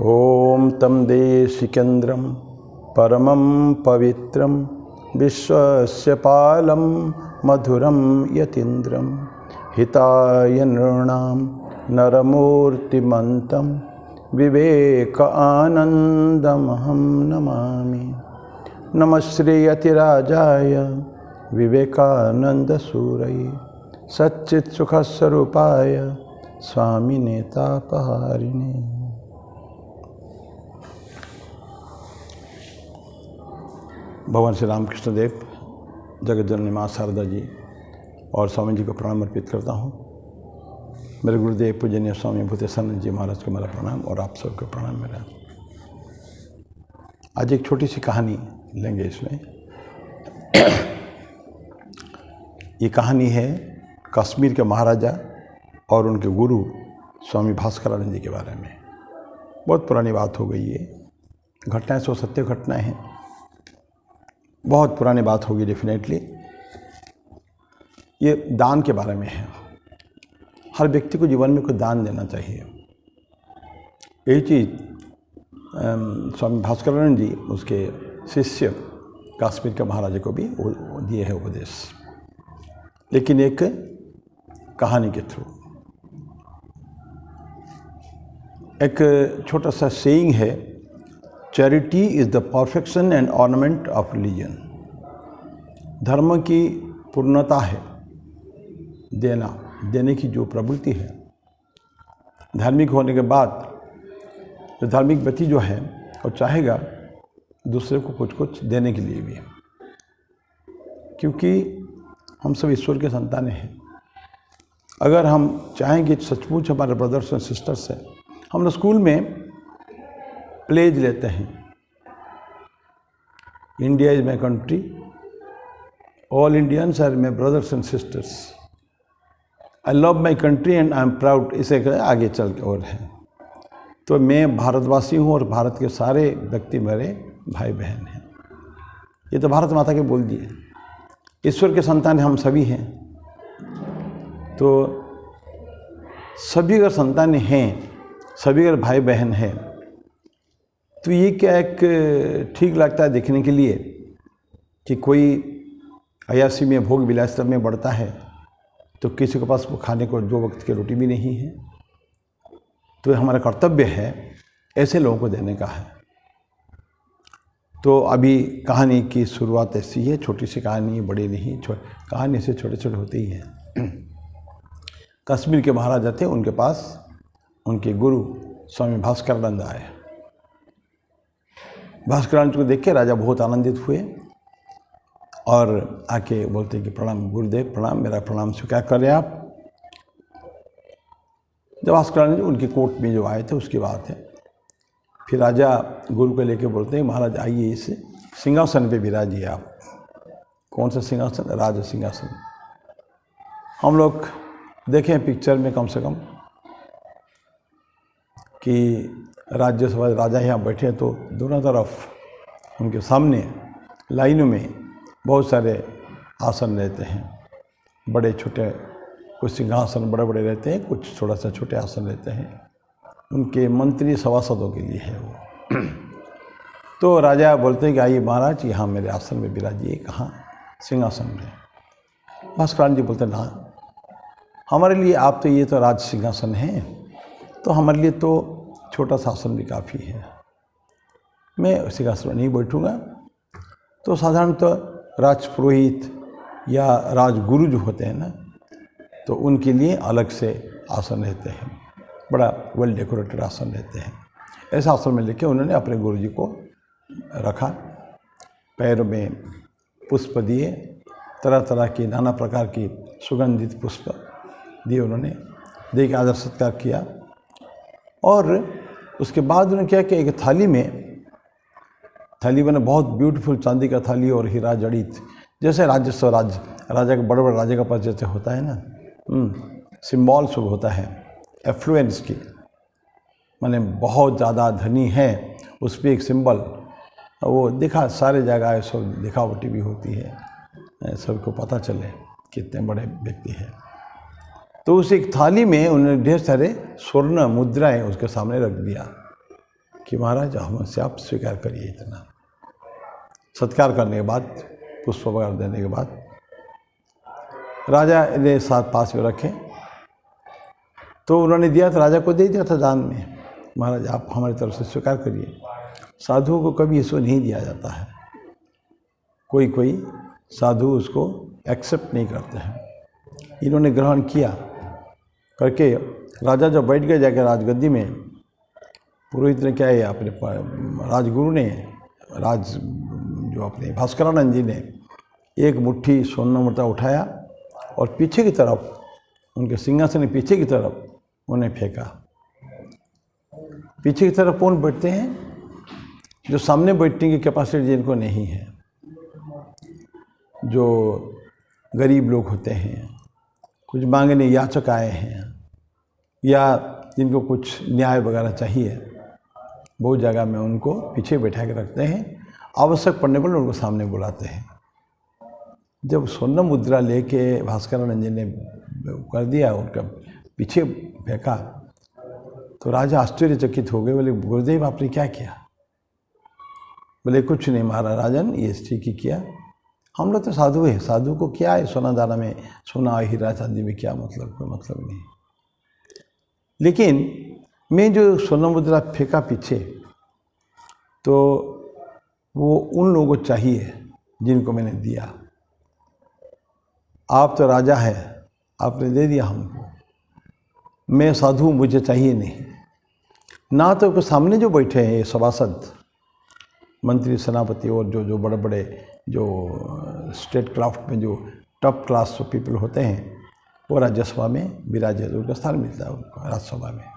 ओम तं देशिकेन्द्रं परमं पवित्रं विश्वस्य पालं मधुरं यतीन्द्रं हिताय नृणां नरमूर्तिमन्तं विवेक आनन्दमहं नमामि। नमः श्रीयतिराजाय विवेकानन्दसूरये सच्चित्सुखस्वरूपाय स्वामिने तापहारिणे। भगवान श्री रामकृष्ण देव, जगत जननी माँ शारदा जी और स्वामी जी को प्रणाम अर्पित करता हूँ। मेरे गुरुदेव पूजनीय स्वामी भूतेशानंद जी महाराज को मेरा प्रणाम और आप सबको प्रणाम मेरा। आज एक छोटी सी कहानी लेंगे इसमें। ये कहानी है कश्मीर के महाराजा और उनके गुरु स्वामी भास्करानंद जी के बारे में। बहुत पुरानी बात हो गई है, घटनाएं सो सत्य घटनाएं हैं, बहुत पुरानी बात होगी डेफिनेटली। ये दान के बारे में है। हर व्यक्ति को जीवन में कोई दान देना चाहिए। यही चीज़ स्वामी भास्करानंद जी उसके शिष्य कश्मीर के महाराजा को भी दिए है उपदेश, लेकिन एक कहानी के थ्रू। एक छोटा सा सेइंग है, charity is the perfection and ornament of religion. धर्म की पूर्णता है देना, देने की जो प्रवृत्ति है। धार्मिक होने के बाद जो धार्मिक व्यक्ति जो है वो चाहेगा दूसरे को कुछ कुछ देने के लिए भी, क्योंकि हम सब ईश्वर के संतानें हैं। अगर हम चाहेंगे सचमुच हमारे ब्रदर्स एंड सिस्टर्स हैं, हम लोग स्कूल में प्लेज लेते हैं, India is my country, all Indians are my brothers and sisters, I love my country and I am proud. इसे आगे चल के और है तो मैं भारतवासी हूँ और भारत के सारे व्यक्ति मेरे भाई बहन हैं। ये तो भारत माता के बोल दिए। ईश्वर के संतान हम सभी हैं, तो सभी अगर संतान हैं, सभी अगर भाई बहन हैं, तो ये क्या एक ठीक लगता है देखने के लिए कि कोई अयासी में भोग विलासिता में बढ़ता है तो किसी के पास वो खाने को 2 वक्त की रोटी भी नहीं है। तो हमारा कर्तव्य है ऐसे लोगों को देने का है। तो अभी कहानी की शुरुआत ऐसी है, छोटी सी कहानी, बड़ी नहीं, कहानी से छोटे छोटे होते ही हैं। कश्मीर के महाराजा थे, उनके पास उनके गुरु स्वामी भास्करानंद आए। भास्करानंद को देख के राजा बहुत आनंदित हुए और आके बोलते कि प्रणाम गुरुदेव, प्रणाम, मेरा प्रणाम स्वीकार करें आप। जब भास्करानंद जी उनके कोर्ट में जो आए थे उसकी बात है। फिर राजा गुरु को लेके बोलते हैं, महाराज आइए इस सिंहासन पे विराजिए आप। कौन सा सिंहासन? राज सिंहासन। हम लोग देखें पिक्चर में कम से कम कि राज्यसभा राजा यहाँ बैठे तो दोनों तरफ उनके सामने लाइनों में बहुत सारे आसन रहते हैं, बड़े छोटे, कुछ सिंहासन बड़े बड़े रहते हैं, कुछ थोड़ा सा छोटे आसन रहते हैं। उनके मंत्री सभासदों के लिए है वो। तो राजा बोलते हैं कि आइए महाराज, यहाँ मेरे आसन में विराजिए। कहाँ? सिंहासन में। भास्करानंद जी बोलते ना, हमारे लिए आप तो ये तो राज सिंहासन है, तो हमारे लिए तो छोटा सा आसन भी काफ़ी है। मैं सिंहासन में नहीं बैठूँगा। तो साधारणतः राजपुरोहित या राजगुरु जो होते हैं ना, तो उनके लिए अलग से आसन रहते हैं, बड़ा वेल डेकोरेटेड आसन रहते हैं। ऐसा आसन में लेके उन्होंने अपने गुरु जी को रखा, पैरों में पुष्प दिए, तरह तरह की नाना प्रकार की सुगंधित पुष्प दिए, उन्होंने दे के आदर सत्कार किया। और उसके बाद उन्होंने क्या किया, एक थाली बने बहुत ब्यूटीफुल चांदी का थाली और हीरा जड़ित, जैसे राजा के बड़े बड़े राजा का पास जैसे होता है ना, सिंबल सब होता है एफ्लुएंस की, माने बहुत ज़्यादा धनी है, उस पर एक सिंबल वो दिखा, सारे जगह सब दिखावटी भी होती है, सबको पता चले कितने बड़े व्यक्ति हैं। तो उस एक थाली में उन्होंने ढेर सारे स्वर्ण मुद्राएं उसके सामने रख दिया। कि महाराज हमसे आप स्वीकार करिए। इतना सत्कार करने के बाद, पुष्प वगैरह देने के बाद राजा ने साथ पास में रखे, तो उन्होंने दिया तो राजा को दे दिया था दान में, महाराज आप हमारी तरफ से स्वीकार करिए। साधुओं को कभी इसको नहीं दिया जाता है, कोई कोई साधु उसको एक्सेप्ट नहीं करते हैं। इन्होंने ग्रहण किया करके राजा जब बैठ गए जाकर राजगद्दी में, पुरोहित ने क्या है अपने राजगुरु ने, जो अपने भास्करानंद जी ने एक मुट्ठी सोना मोटा उठाया और पीछे की तरफ, उनके सिंहासन के पीछे की तरफ उन्हें फेंका। पीछे की तरफ कौन बैठते हैं? जो सामने बैठने की कैपेसिटी जिनको नहीं है, जो गरीब लोग होते हैं, कुछ मांगने याचक आए हैं, या जिनको कुछ न्याय वगैरह चाहिए, बहुत जगह में उनको पीछे बैठा के रखते हैं, आवश्यक पड़ने पर उनको सामने बुलाते हैं। जब स्वर्ण मुद्रा लेके भास्करानंद जी ने कर दिया, उनका पीछे फेंका, तो राजा आश्चर्यचकित हो गए, बोले गुरुदेव आपने क्या किया? बोले कुछ नहीं महाराज राजन, ये ठीक ही किया, हम लोग तो साधु हैं, साधु को क्या है सोना दाना में, सोना हीरा चांदी में क्या मतलब, कोई मतलब नहीं। लेकिन मैं जो स्वर्ण मुद्रा फेंका पीछे, तो वो उन लोगों को चाहिए जिनको मैंने दिया। आप तो राजा है, आपने दे दिया हमको, मैं साधु, मुझे चाहिए नहीं। ना तो सामने जो बैठे हैं ये सभासद, मंत्री, सेनापति और जो बड़े बड़े जो स्टेट क्राफ्ट में जो टॉप क्लास पीपल होते हैं, वो राज्यसभा में विराजे, उनका स्थान मिलता है उनको राज्यसभा में।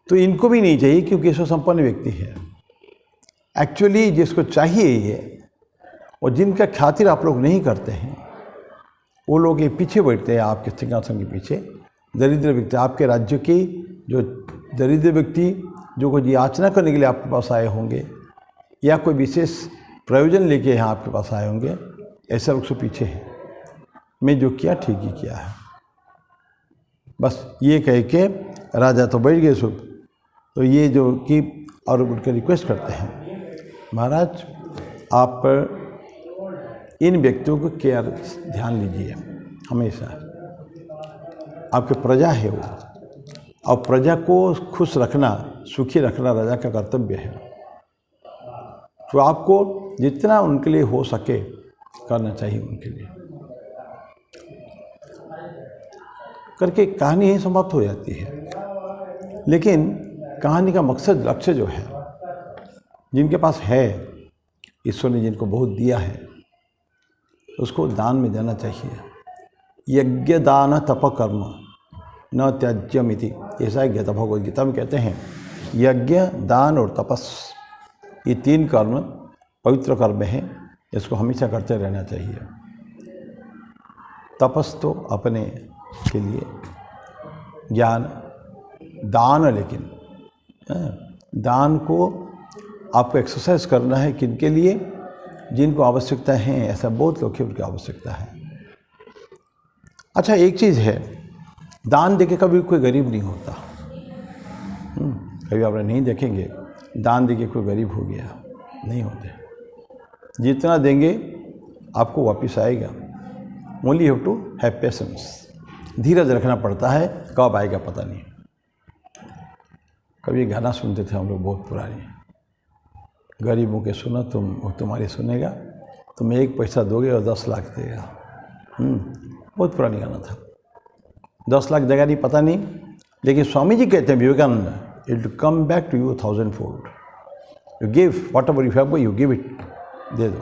तो इनको भी नहीं चाहिए क्योंकि ये संपन्न व्यक्ति है। एक्चुअली जिसको चाहिए ये, और जिनका खातिर आप लोग नहीं करते हैं, वो लोग ये पीछे बैठते हैं आपके सिंहासन के पीछे। दरिद्र व्यक्ति, आपके राज्य की जो दरिद्र व्यक्ति जो कोई याचना करने के लिए आपके पास आए होंगे, या कोई विशेष प्रयोजन लेके यहाँ आपके पास आए होंगे, ऐसे लोग से पीछे हैं। मैं जो किया ठीक ही किया है, बस ये कह के राजा तो बैठ गए सब। तो ये जो कि और उनके रिक्वेस्ट करते हैं, महाराज आप इन व्यक्तियों को केयर ध्यान लीजिए हमेशा, आपके प्रजा है वो, और प्रजा को खुश रखना, सुखी रखना राजा का कर्तव्य है। तो आपको जितना उनके लिए हो सके करना चाहिए उनके लिए। करके कहानी यहीं समाप्त हो जाती है। लेकिन कहानी का मकसद, लक्ष्य जो है, जिनके पास है, ईश्वर ने जिनको बहुत दिया है, उसको दान में देना चाहिए। यज्ञ दान तप कर्म न त्याज्यमिति, ऐसा गीता भगवद गीता में कहते हैं। यज्ञ, दान और तपस, ये तीन कर्म पवित्र कर्म हैं, इसको हमेशा करते रहना चाहिए। तपस तो अपने के लिए, ज्ञान, दान, लेकिन दान को आपको एक्सरसाइज करना है किनके लिए? जिनको आवश्यकता है, ऐसा बहुत लोग हैं उनकी आवश्यकता है। अच्छा एक चीज़ है, दान देके कभी कोई गरीब नहीं होता। कभी आप नहीं देखेंगे दान देके कोई गरीब हो गया, नहीं होते। जितना देंगे आपको वापस आएगा। Only have to have patience, धीरज रखना पड़ता है, कब आएगा पता नहीं। कभी गाना सुनते थे हम लोग बहुत पुराने, गरीबों के सुनो तुम, वो तुम्हारी सुनेगा, तुम 1 पैसा दोगे और 10 लाख देगा। बहुत पुरानी गाना था। 10 लाख देगा नहीं पता नहीं, लेकिन स्वामी जी कहते हैं Vivekananda, it will come back to you 1000-fold। You give whatever you have, you give it, दे दो।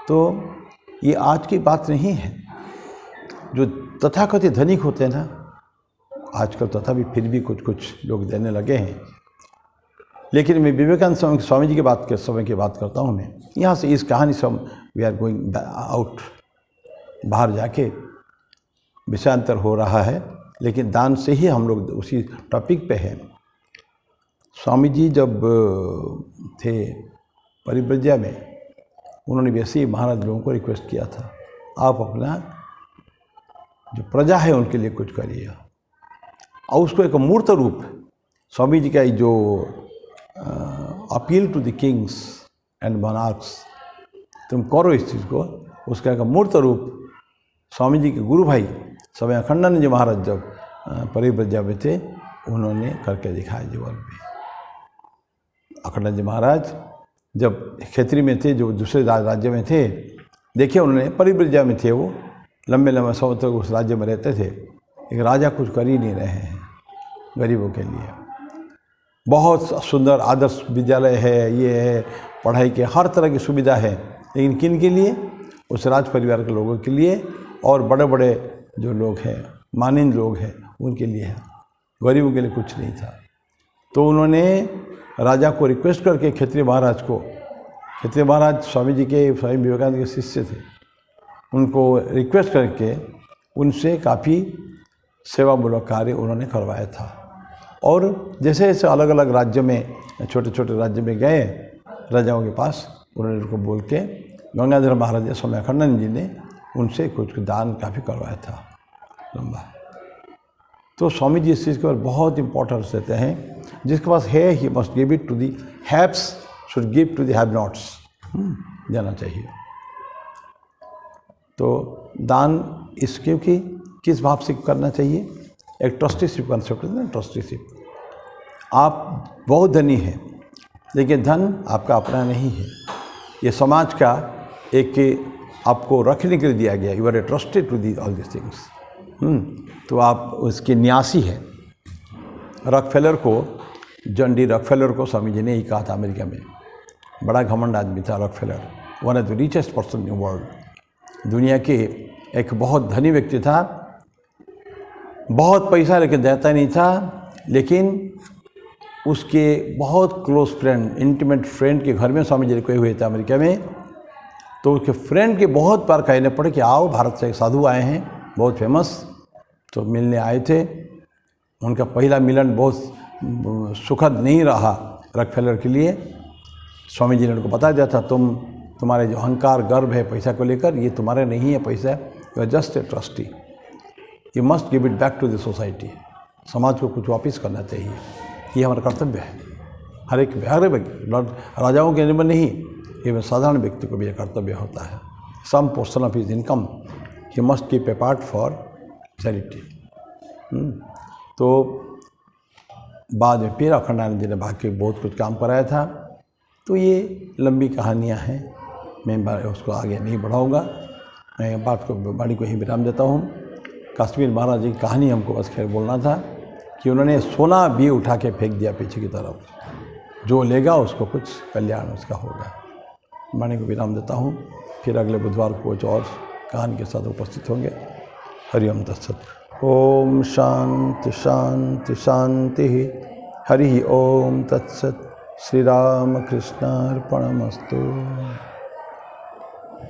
तो ये आज की बात नहीं है। जो तथाकथित धनिक होते हैं ना, आजकल तथा भी फिर भी कुछ कुछ लोग देने लगे हैं। लेकिन मैं विवेकानंद स्वामी जी की बात के समय की बात करता हूँ। मैं यहाँ से इस कहानी से वी आर गोइंग आउट, बाहर जाके विषयांतर हो रहा है, लेकिन दान से ही हम लोग उसी टॉपिक पे हैं। स्वामी जी जब थे परिव्रज्या में, उन्होंने वैसे ही महाराज लोगों को रिक्वेस्ट किया था, आप अपना जो प्रजा है उनके लिए कुछ करिए, और उसको एक मूर्त रूप स्वामी जी का ये जो appeal to the kings and monarchs, तुम करो इस चीज़ को, उसका एक मूर्त रूप स्वामी जी के गुरु भाई स्वामी अखंडानंद जी महाराज जब परिव्रजा में थे, उन्होंने करके दिखाया जीवन में। अखंडानंद जी महाराज जब खेतरी में थे, जो दूसरे राज्य में थे, देखिए उन्होंने परिव्रजा में थे, वो लंबे लंबे समय तक उस राज्य में रहते थे। एक राजा कुछ कर ही नहीं रहे हैं गरीबों के लिए। बहुत सुंदर आदर्श विद्यालय है, ये है, पढ़ाई के हर तरह की सुविधा है, लेकिन किन के लिए? उस राज परिवार के लोगों के लिए, और बड़े बड़े जो लोग हैं, मानिंद लोग हैं, उनके लिए है। गरीबों के लिए कुछ नहीं था। तो उन्होंने राजा को रिक्वेस्ट करके, क्षेत्रीय महाराज को, क्षेत्रीय महाराज स्वामी जी के, स्वामी विवेकानंद के शिष्य थे, उनको रिक्वेस्ट करके उनसे काफ़ी सेवामूलक कार्य उन्होंने करवाया था। और जैसे जैसे अलग अलग राज्य में, छोटे छोटे राज्य में गए राजाओं के पास, उन्होंने उनको बोल के गंगाधर महाराज स्वामी अखंडानंद जी ने उनसे कुछ दान काफ़ी करवाया था लंबा। तो स्वामी जी इस चीज़ के ऊपर बहुत इंपॉर्टेंस देते हैं, जिसके पास है he must give it to the haves, should give to the have nots, जाना चाहिए। तो दान इस क्योंकि किस भाव से करना चाहिए? एक ट्रस्टीशिप कंसेप्ट है ना, ट्रस्टीशिप। आप बहुत धनी हैं, लेकिन धन आपका अपना नहीं है, ये समाज का एक आपको रखने के लिए दिया गया। You are entrusted to the all this things. तो आप उसके न्यासी हैं। रॉकफेलर को, जॉन डी रॉकफेलर को स्वामी जी ने ही कहा था, अमेरिका में बड़ा घमंड आदमी था Rockefeller, one of the richest person in world, दुनिया के एक बहुत धनी व्यक्ति था, बहुत पैसा लेकिन देता नहीं था। लेकिन उसके बहुत क्लोज फ्रेंड, इंटीमेट फ्रेंड के घर में स्वामी जी रुके हुए थे अमेरिका में। तो उसके फ्रेंड के बहुत बार कहने पड़े कि आओ, भारत से एक साधु आए हैं बहुत फेमस, तो मिलने आए थे। उनका पहला मिलन बहुत सुखद नहीं रहा रॉकफेलर के लिए। स्वामी जी ने उनको बता दिया था, तुम्हारे जो अहंकार गर्व है पैसा को लेकर, ये तुम्हारे नहीं है पैसा, you are just a trustee, you must give it back to the society. समाज को कुछ वापस करना चाहिए, ये हमारा कर्तव्य है। हर एक राजाओं के नियम नहीं, ये साधारण व्यक्ति को भी यह कर्तव्य होता है। Some portion of his income he must keep a part for charity. तो बाद में फिर अखंडानंद जी ने बाकी बहुत कुछ काम कराया था। तो ये लंबी कहानियाँ हैं, मैं उसको आगे नहीं बढ़ाऊँगा, मैं बात को बाणी को ही विराम देता हूँ। कश्मीर महाराज जी की कहानी हमको बस खैर बोलना था कि उन्होंने सोना भी उठा के फेंक दिया पीछे की तरफ, जो लेगा उसको कुछ कल्याण उसका होगा। बाणी को विराम देता हूँ, फिर अगले बुधवार को कुछ और कहानी के साथ उपस्थित होंगे। हरिओम तत्सत। ओम शांति शांति शांति। हरि ओम तत्सत। श्री राम कृष्णार्पणमस्तु।